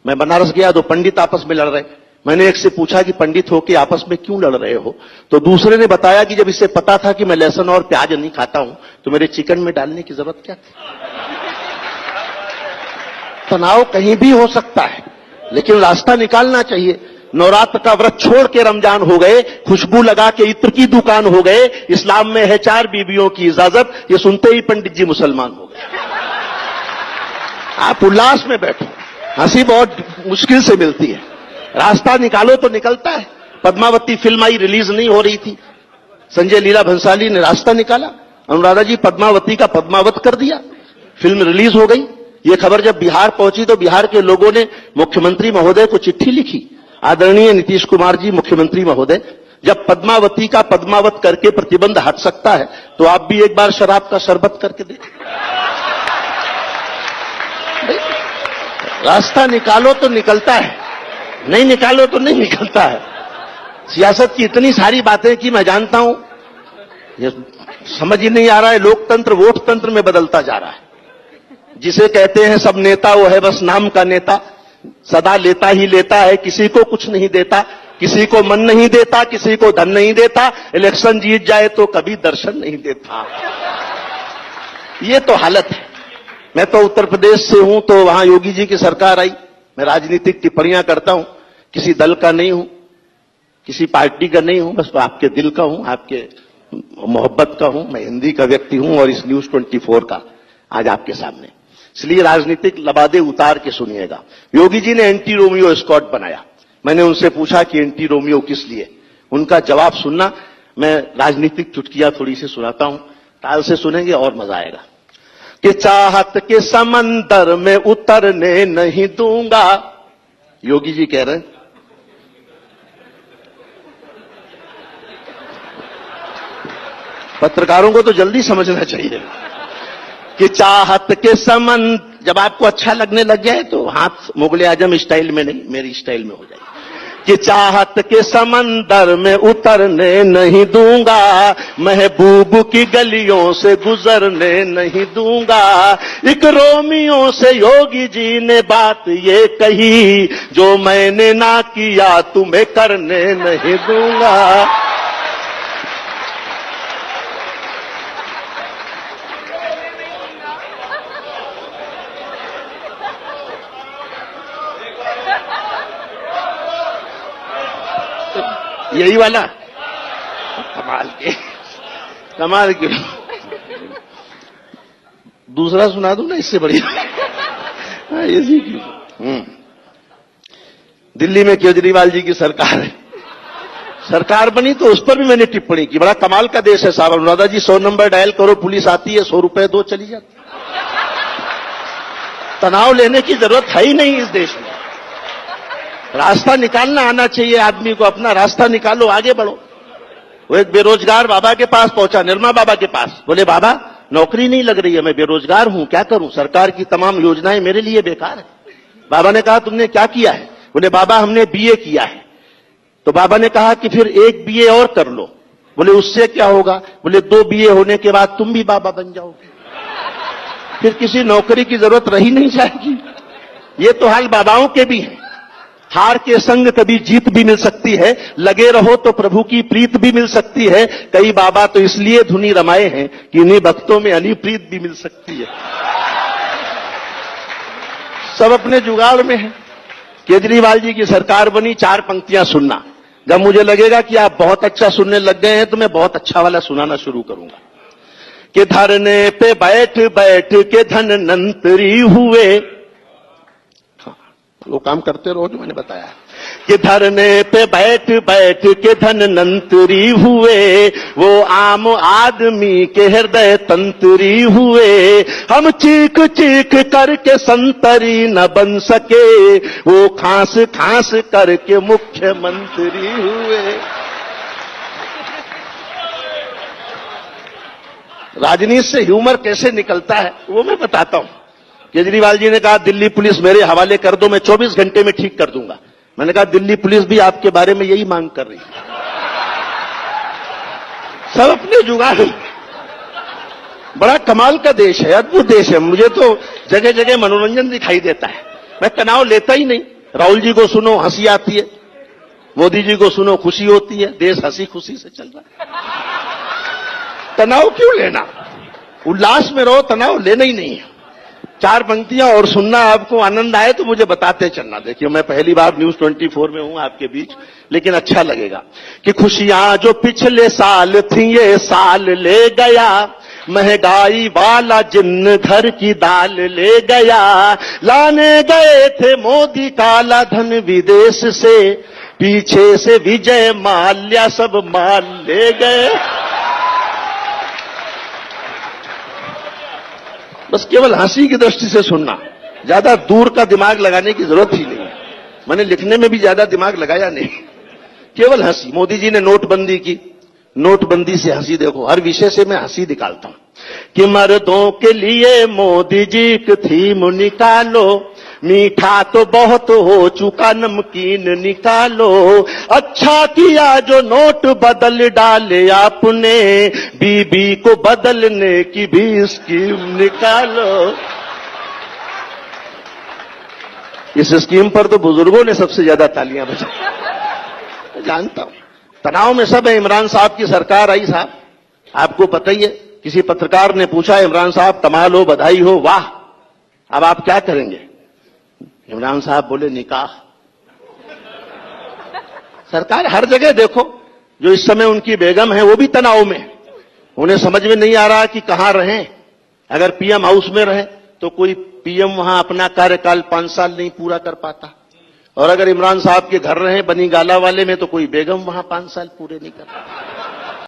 मैं बनारस गया तो पंडित आपस में लड़ रहे। मैंने एक से पूछा कि पंडित हो के आपस में क्यों लड़ रहे हो, तो दूसरे ने बताया कि जब इसे पता था कि मैं लहसुन और प्याज नहीं खाता हूं तो मेरे चिकन में डालने की जरूरत क्या थी। तनाव कहीं भी हो सकता है, लेकिन रास्ता निकालना चाहिए। नवरात्र का व्रत छोड़ के रमजान हो गए, खुशबू लगा के इत्र की दुकान हो गए, इस्लाम में है 4 बीवियों की इजाजत, ये सुनते ही पंडित जी मुसलमान हो गए। आप उल्लास में बैठो, हंसी बहुत मुश्किल से मिलती है, रास्ता निकालो तो निकलता है। पद्मावती फिल्म आई, रिलीज नहीं हो रही थी, संजय लीला भंसाली ने रास्ता निकाला, अनुराधा जी पद्मावती का पद्मावत कर दिया, फिल्म रिलीज हो गई। ये खबर जब बिहार पहुंची तो बिहार के लोगों ने मुख्यमंत्री महोदय को चिट्ठी लिखी, आदरणीय नीतीश कुमार जी मुख्यमंत्री महोदय, जब पद्मावती का पद्मावत करके प्रतिबंध हट सकता है तो आप भी एक बार शराब का शरबत करके देखें। रास्ता निकालो तो निकलता है, नहीं निकालो तो नहीं निकलता है। सियासत की इतनी सारी बातें कि मैं जानता हूं, ये समझ ही नहीं आ रहा है, लोकतंत्र वोट तंत्र में बदलता जा रहा है। जिसे कहते हैं सब नेता वो है बस नाम का नेता, सदा लेता ही लेता है, किसी को कुछ नहीं देता, किसी को मन नहीं देता, किसी को धन नहीं देता, इलेक्शन जीत जाए तो कभी दर्शन नहीं देता। ये तो हालत है। मैं तो उत्तर प्रदेश से हूं, तो वहां योगी जी की सरकार आई। मैं राजनीतिक टिप्पणियां करता हूं, किसी दल का नहीं हूं, किसी पार्टी का नहीं हूं, बस आपके दिल का हूं, आपके मोहब्बत का हूं। मैं हिंदी का व्यक्ति हूं और इस न्यूज 24 का आज आपके सामने, इसलिए राजनीतिक लबादे उतार के सुनिएगा। योगी जी ने एंटी रोमियो स्क्वाड बनाया। मैंने उनसे पूछा कि एंटी रोमियो किस लिए, उनका जवाब सुनना। मैं राजनीतिक चुटकियां थोड़ी सी सुनाता हूं, ताल से सुनेंगे और मजा आएगा। कि चाहत के समंदर में उतरने नहीं दूंगा, योगी जी कह रहे हैं। पत्रकारों को तो जल्दी समझना चाहिए कि चाहत के समंदर, जब आपको अच्छा लगने लग जाए तो हाथ मुगले आजम स्टाइल में नहीं, मेरी स्टाइल में हो जाए। कि चाहत के समंदर में उतरने नहीं दूंगा, महबूब की गलियों से गुजरने नहीं दूंगा। एक रोमियो से योगी जी ने बात ये कही, जो मैंने ना किया तुम्हें करने नहीं दूंगा। यही वाला कमाल के दूसरा सुना दूं ना, इससे बढ़िया। इसी की दिल्ली में केजरीवाल जी की सरकार है, सरकार बनी तो उस पर भी मैंने टिप्पणी की। बड़ा कमाल का देश है साहब। अनुराधा जी 100 नंबर डायल करो, पुलिस आती है, 100 रुपए दो, चली जाती। तनाव लेने की जरूरत है ही नहीं इस देश में। रास्ता निकालना आना चाहिए आदमी को, अपना रास्ता निकालो, आगे बढ़ो। वो एक बेरोजगार बाबा के पास पहुंचा, निर्मा बाबा के पास। बोले बाबा नौकरी नहीं लग रही है, मैं बेरोजगार हूं, क्या करूं, सरकार की तमाम योजनाएं मेरे लिए बेकार है। बाबा ने कहा तुमने क्या किया है? बोले बाबा हमने बीए किया है। तो बाबा ने कहा कि फिर एक बीए और कर लो। बोले उससे क्या होगा? बोले 2 बीए होने के बाद तुम भी बाबा बन जाओगे, फिर किसी नौकरी की जरूरत रही नहीं जाएगी। ये तो हाल बाबाओं के भी है। हार के संग कभी जीत भी मिल सकती है, लगे रहो तो प्रभु की प्रीत भी मिल सकती है। कई बाबा तो इसलिए धुनी रमाए हैं कि इन्हीं भक्तों में अनिप्रीत भी मिल सकती है। सब अपने जुगाड़ में है। केजरीवाल जी की सरकार बनी, 4 पंक्तियां सुनना। जब मुझे लगेगा कि आप बहुत अच्छा सुनने लग गए हैं तो मैं बहुत अच्छा वाला सुनाना शुरू करूंगा। कि धरने पे बैठ बैठ के धनवंतरी हुए, वो काम करते रहो जो मैंने बताया। कि धरने पे बैठ बैठ के धनवंतरी हुए, वो आम आदमी के हृदय तंत्री हुए। हम चीख चीख करके संतरी न बन सके, वो खांस खांस करके मुख्यमंत्री हुए। राजनीति से ह्यूमर कैसे निकलता है वो मैं बताता हूं। केजरीवाल जी ने कहा दिल्ली पुलिस मेरे हवाले कर दो, मैं 24 घंटे में ठीक कर दूंगा। मैंने कहा दिल्ली पुलिस भी आपके बारे में यही मांग कर रही है। सब अपने जुगाड़। बड़ा कमाल का देश है, अद्भुत देश है। मुझे तो जगह जगह मनोरंजन दिखाई देता है, मैं तनाव लेता ही नहीं। राहुल जी को सुनो हंसी आती है, मोदी जी को सुनो खुशी होती है, देश हंसी खुशी से चल रहा है। तनाव क्यों लेना, उल्लास में रहो, तनाव लेना ही नहीं है। 4 पंक्तियां और सुनना, आपको आनंद आए तो मुझे बताते चलना। देखिए मैं पहली बार न्यूज 24 में हूं आपके बीच, लेकिन अच्छा लगेगा कि खुशियां जो पिछले साल थी ये साल ले गया, महंगाई वाला जिन्न घर की दाल ले गया, लाने गए थे मोदी काला धन विदेश से, पीछे से विजय माल्या सब माल ले गए। बस केवल हंसी की दृष्टि से सुनना, ज्यादा दूर का दिमाग लगाने की जरूरत ही नहीं है। मैंने लिखने में भी ज्यादा दिमाग लगाया नहीं, केवल हंसी। मोदी जी ने नोटबंदी की, नोटबंदी से हंसी देखो, हर विषय से मैं हंसी निकालता हूं कि मर्दों के लिए मोदी जी की थीम निकालो, मीठा तो बहुत हो चुका नमकीन निकालो, अच्छा किया जो नोट बदल डाले आपने, बीबी को बदलने की भी स्कीम निकालो। इस स्कीम पर तो बुजुर्गों ने सबसे ज्यादा तालियां बजाई, जानता हूं। तनाव में सब है। इमरान साहब की सरकार आई साहब, आपको पता ही है। किसी पत्रकार ने पूछा इमरान साहब कमाल हो, बधाई हो, वाह, अब आप क्या करेंगे? इमरान साहब बोले निकाह। सरकार हर जगह देखो, जो इस समय उनकी बेगम है वो भी तनाव में, उन्हें समझ में नहीं आ रहा कि कहां रहें। अगर पीएम हाउस में रहे तो कोई पीएम वहां अपना कार्यकाल 5 साल नहीं पूरा कर पाता, और अगर इमरान साहब के घर रहे बनी गाला वाले में तो कोई बेगम वहां 5 साल पूरे नहीं कर पाता।